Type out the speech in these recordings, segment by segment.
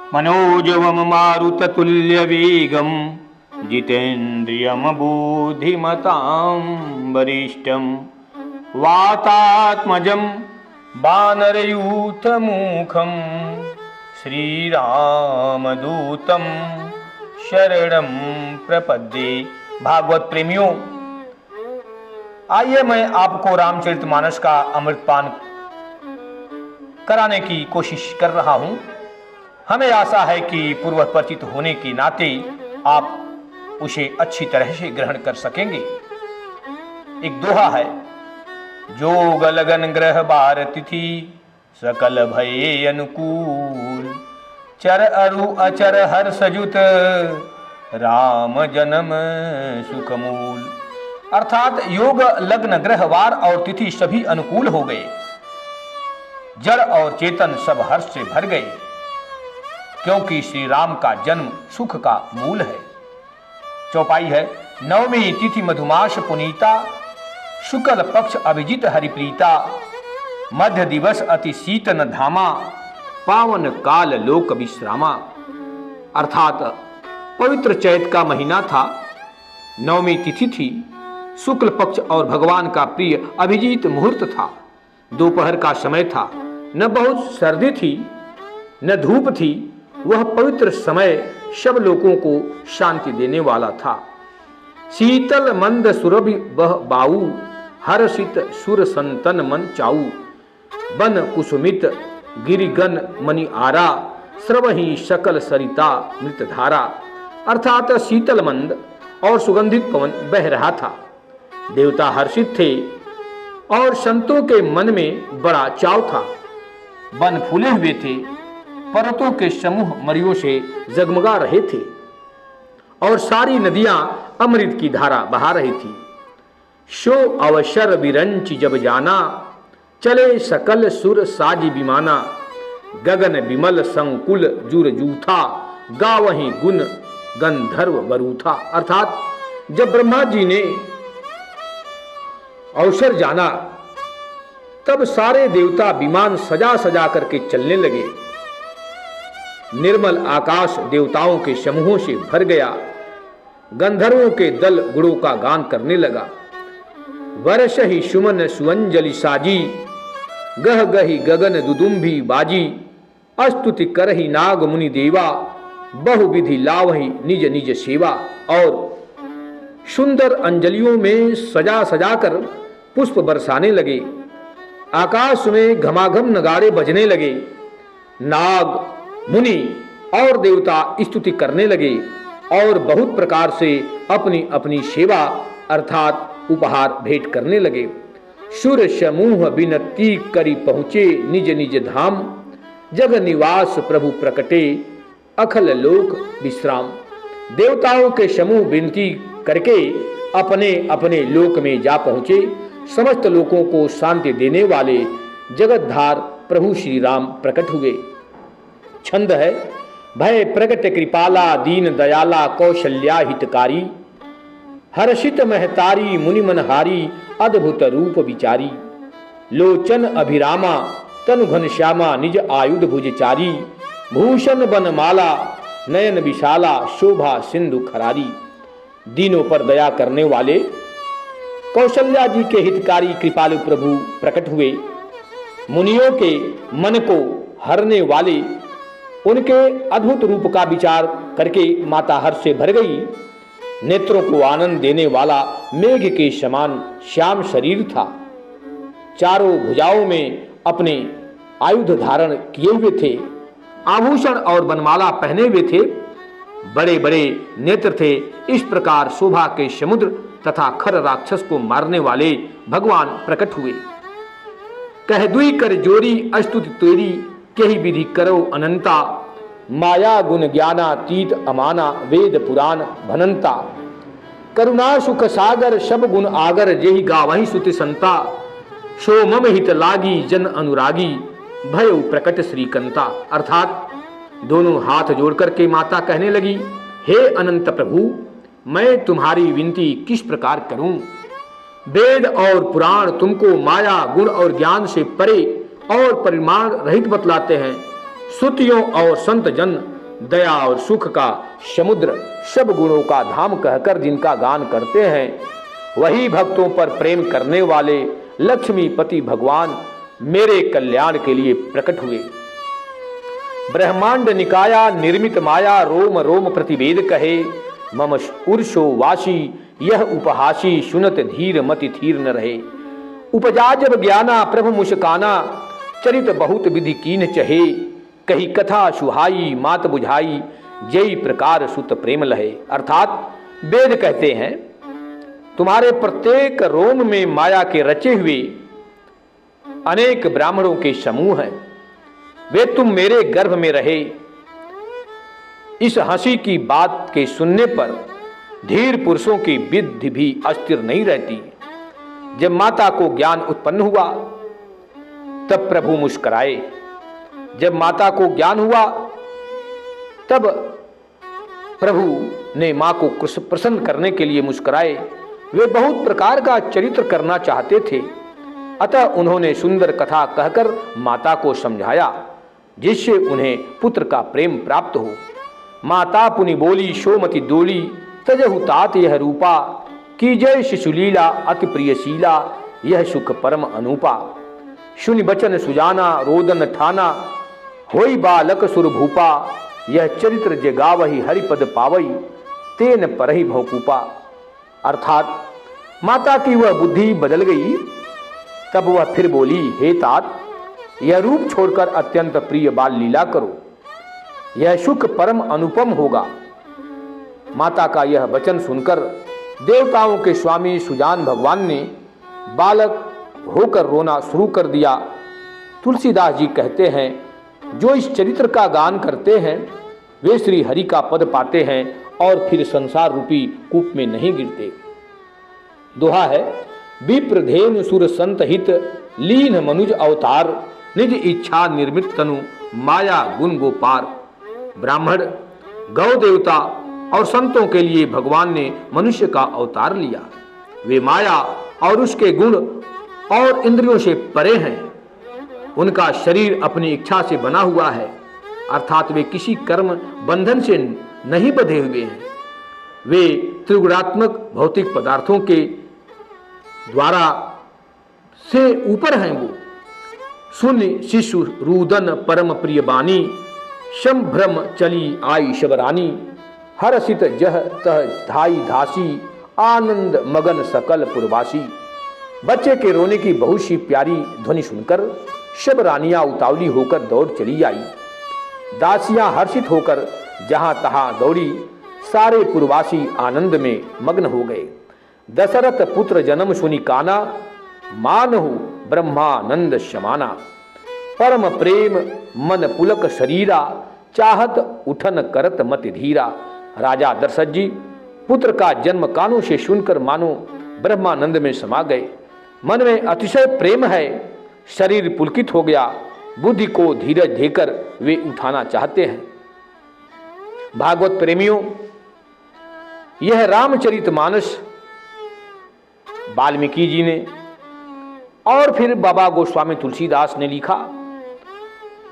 मनोजवम मारुततुल्यवेगं जितेन्द्रियं बुद्धिमतां वरिष्ठं वातात्मजं वानरयूथमुखं श्रीरामदूतं शरणं प्रपद्ये। भागवत प्रेमियों, आइए मैं आपको रामचरितमानस का अमृतपान कराने की कोशिश कर रहा हूं। हमें आशा है कि पूर्व परिचित होने के नाते आप उसे अच्छी तरह से ग्रहण कर सकेंगे। एक दोहा है, जोग लगन ग्रह बार तिथि सकल भये अनुकूल, चर अरु अचर हर सजुत राम जन्म सुखमूल। अर्थात योग लग्न ग्रह वार और तिथि सभी अनुकूल हो गए, जड़ और चेतन सब हर्ष से भर गए, क्योंकि श्री राम का जन्म सुख का मूल है। चौपाई है, नवमी तिथि मधुमास पुनीता, शुक्ल पक्ष अभिजित हरिप्रीता, मध्य दिवस अति शीतन धामा, पावन काल लोक विश्रामा। अर्थात पवित्र चैत का महीना था, नवमी तिथि थी, शुक्ल पक्ष और भगवान का प्रिय अभिजीत मुहूर्त था, दोपहर का समय था, न बहुत सर्दी थी न धूप थी। वह पवित्र समय सब लोगों को शांति देने वाला था। शीतल मंद सुरभि बह बाऊ, हर्षित सुर संतन मन चाऊ, बन कुसुमित गिरिगन मणि आरा, स्रवहि सकल सरिता मृतधारा। अर्थात शीतल मंद और सुगंधित पवन बह रहा था, देवता हर्षित थे और संतों के मन में बड़ा चाव था। वन फूले हुए थे, पर्वतों के समूह मरियों से जगमगा रहे थे और सारी नदियां अमृत की धारा बहा रही थी। शो अवसर विरंच जब जाना, चले सकल सुर साजी विमाना, गगन विमल संकुल जुर जूथा, गावहीं गुण गंधर्व बरूथा। अर्थात जब ब्रह्मा जी ने अवसर जाना, तब सारे देवता विमान सजा सजा करके चलने लगे। निर्मल आकाश देवताओं के समूहों से भर गया, गंधर्वों के दल गुणों का गान करने लगा। वर्ष ही सुमन सुअंजलि साजी, गह गही गगन दुदुम्भी बाजी, अस्तुति करहि नाग मुनि देवा, बहुविधि लावहि निज निज सेवा। और सुंदर अंजलियों में सजा सजा कर पुष्प बरसाने लगे, आकाश में घमाघम नगाड़े बजने लगे, नाग मुनि और देवता स्तुति करने लगे और बहुत प्रकार से अपनी अपनी सेवा अर्थात उपहार भेंट करने लगे। सुर समूह विनती करी पहुँचे निज निज धाम, जग निवास प्रभु प्रकटे अखल लोक विश्राम। देवताओं के समूह विनती करके अपने अपने लोक में जा पहुँचे। समस्त लोगों को शांति देने वाले जगतधार प्रभु श्री राम प्रकट हुए। छंद है, भय प्रगट कृपाला दीन दयाला कौशल्या हितकारी, हर्षित महतारी मुनि मनहारी अद्भुत रूप विचारी, लोचन अभिरामा तनु घनश्यामा निज आयुध भुजचारी, भूषण बनमाला नयन विशाला शोभा सिंधु खरारी। दीनों पर दया करने वाले कौशल्या जी के हितकारी कृपालु प्रभु प्रकट हुए। मुनियों के मन को हरने वाले उनके अद्भुत रूप का विचार करके माता हर्ष से भर गई। नेत्रों को आनंद देने वाला मेघ के समान श्याम शरीर था, चारों भुजाओं में अपने आयुध धारण किए हुए थे, आभूषण और बनमाला पहने हुए थे, बड़े बड़े नेत्र थे। इस प्रकार शोभा के समुद्र तथा खर राक्षस को मारने वाले भगवान प्रकट हुए। कह दुई कर जोरी अस्तुति तेरी, केहि विधि करो अनंता, माया गुण ज्ञानातीत अमाना वेद पुराण भनंता। करुणा सुख सागर सब गुण आगर, जेहि गावहि सुति संता, सो मम हित लागी जन अनुरागी, भयो प्रकट श्रीकंता। अर्थात दोनों हाथ जोड़ करके माता कहने लगी, हे अनंत प्रभु, मैं तुम्हारी विनती किस प्रकार करूं। वेद और पुराण तुमको माया गुण और ज्ञान से परे और परिमाण रहित बतलाते हैं। श्रुतियों और संत जन दया और सुख का समुद्र, सब गुणों का धाम कहकर जिनका गान करते हैं, वही भक्तों पर प्रेम करने वाले लक्ष्मीपति भगवान मेरे कल्याण के लिए प्रकट हुए। ब्रह्मांड निकाया निर्मित माया, रोम रोम प्रतिवेद कहे, मम उर्षो वासी यह उपहासी, सुनत धीर मति थीर न रहे। उपजा जब ज्ञाना प्रभु मुस्काना, चरित बहुत विधि कीन चहे, कही कथा सुहाई मात बुझाई, जय प्रकार सुत प्रेम लहे। अर्थात वेद कहते हैं तुम्हारे प्रत्येक रोम में माया के रचे हुए अनेक ब्राह्मणों के समूह हैं, वे तुम मेरे गर्भ में रहे। इस हंसी की बात के सुनने पर धीर पुरुषों की बुद्धि भी अस्थिर नहीं रहती। जब माता को ज्ञान उत्पन्न हुआ तब प्रभु मुस्कुराए, जब माता को ज्ञान हुआ तब प्रभु ने मां को प्रसन्न करने के लिए मुस्कुराए। वे बहुत प्रकार का चरित्र करना चाहते थे, अतः उन्होंने सुंदर कथा कहकर माता को समझाया, जिससे उन्हें पुत्र का प्रेम प्राप्त हो। माता पुनि बोली सोमति दोली, तजहु तात यह रूपा, की जय शिशुलीला अति प्रियशीला, यह सुख परम अनूपा। सुनि बचन सुजाना रोदन ठाना, होई बालक सुर भूपा, यह चरित्र जगावही हरिपद पावई, तेन परहि भौकूपा। अर्थात माता की वह बुद्धि बदल गई। तब वह फिर बोली, हे तात, यह रूप छोड़कर अत्यंत प्रिय बाल लीला करो, यह सुख परम अनुपम होगा। माता का यह वचन सुनकर देवताओं के स्वामी सुजान भगवान ने बालक होकर रोना शुरू कर दिया। तुलसीदास जी कहते हैं, जो इस चरित्र का गान करते हैं वे श्री हरि का पद पाते हैं और फिर संसार रूपी कूप में नहीं गिरते। दोहा है, विप्रधेनु सुर संत हित, लीन मनुज अवतार, निज इच्छा निर्मित तनु, माया गुण गोपार। ब्राह्मण, गौ देवता और संतों के लिए भगवान ने मनुष्य का अवतार लिया। वे माया और उसके गुण और इंद्रियों से परे हैं। उनका शरीर अपनी इच्छा से बना हुआ है, अर्थात वे किसी कर्म बंधन से नहीं बंधे हुए हैं। वे त्रिगुणात्मक भौतिक पदार्थों के द्वारा से ऊपर हैं। वो सुन शिशु रुदन परम प्रिय बानी, संभ्रम चली आई शबरानी, हरसित जह तह धाई धासी, आनंद मगन सकल पुरवासी। बच्चे के रोने की बहुत सी प्यारी ध्वनि सुनकर सब रानियां उतावली होकर दौड़ चली आई। दासियां हर्षित होकर जहां तहां दौड़ी। सारे पुरवासी आनंद में मग्न हो गए। दशरथ पुत्र जन्म सुनि काना, मानहु ब्रह्मानंद शमाना। परम प्रेम मन पुलक शरीरा, चाहत उठन करत मति धीरा। राजा दशरथ जी पुत्र का जन्म कानों से सुनकर मानो ब्रह्मानंद में समा गए। मन में अतिशय प्रेम है, शरीर पुलकित हो गया। बुद्धि को धीरज देकर वे उठाना चाहते हैं। भागवत प्रेमियों, यह रामचरितमानस वाल्मीकि जी ने और फिर बाबा गोस्वामी तुलसीदास ने लिखा।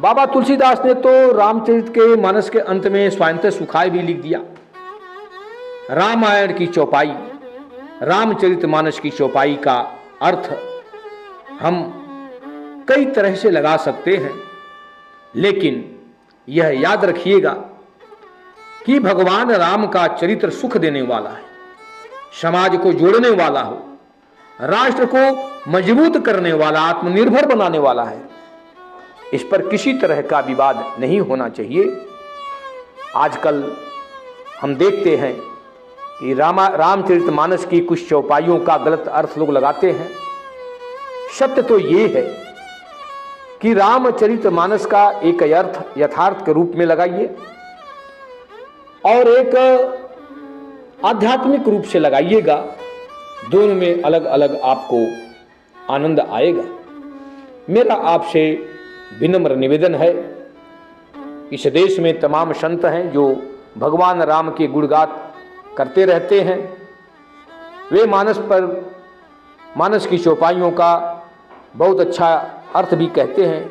बाबा तुलसीदास ने तो रामचरित के मानस के अंत में स्वायंत सुखाय भी लिख दिया। रामायण की चौपाई, रामचरितमानस की चौपाई का अर्थ हम कई तरह से लगा सकते हैं, लेकिन यह याद रखिएगा कि भगवान राम का चरित्र सुख देने वाला है, समाज को जोड़ने वाला हो, राष्ट्र को मजबूत करने वाला, आत्मनिर्भर बनाने वाला है। इस पर किसी तरह का विवाद नहीं होना चाहिए। आजकल हम देखते हैं कि रामचरितमानस की कुछ चौपाइयों का गलत अर्थ लोग लगाते हैं। सत्य तो ये है कि रामचरितमानस का एक अर्थ यथार्थ के रूप में लगाइए और एक आध्यात्मिक रूप से लगाइएगा। दोनों में अलग अलग आपको आनंद आएगा। मेरा आपसे विनम्र निवेदन है, इस देश में तमाम संत हैं जो भगवान राम के गुणगान करते रहते हैं। वे मानस की चौपाइयों का बहुत अच्छा अर्थ भी कहते हैं।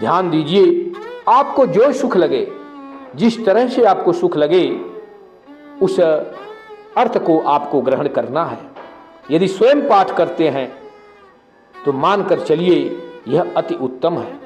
ध्यान दीजिए, आपको जो सुख लगे जिस तरह से आपको सुख लगे उस अर्थ को आपको ग्रहण करना है। यदि स्वयं पाठ करते हैं तो मानकर चलिए यह अति उत्तम है।